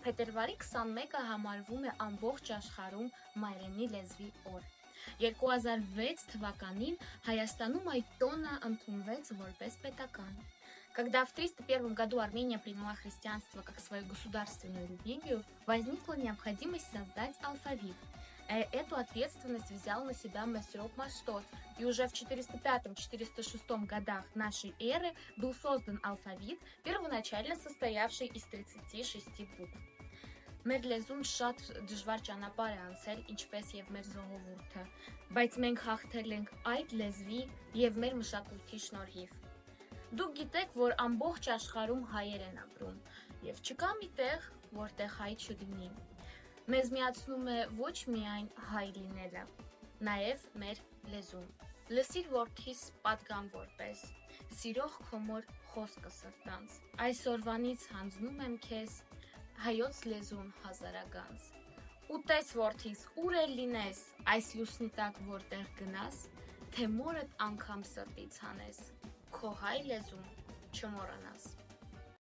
Փետրվարի 21-ը համարվում է ամբողջ աշխարհում մայրենի լեզվի օր։ 2006 թվականին Հայաստանում այդ տոնը ընդունվեց որպես պետական։ Когда в 301 году Армения приняла христианство как свою государственную религию, возникла необходимость создать алфавит. Эту ответственность взял на себя Мессероб Мастот, и уже в 405-406 годах нашей эры был создан алфавит, первоначально состоявший из 36 букв. Մեր լեզուն շատ դժվար ճանապարհ է անցել, ինչպես եւ մեր ժողովուրդը, բայց մենք հաղթել ենք այդ լեզվի եւ մեր մշակույթի շնորհիվ։ Դուք գիտեք, որ ամբողջ աշխարհում հայեր են ապրում, եւ չկա մի տեղ, որտեղ հայ չլինի։ Մեզ միացնում է ոչ միայն հայ լինելը, նաեւ մեր լեզուն։ Լսիր որդիս պատգամ որպես, սիրող քո մոր խոսքը սրտանց։ Այսօրվանից հանձնում եմ քեզ հայոց լեզուն հազարագանց։ Ուտես որդիս, ուր էլ լինես, այս լուսնի տակ որտեղ գնաս, թե մորդ անգամ սրտից հանես, քո հայ լեզուն չմոռանաս։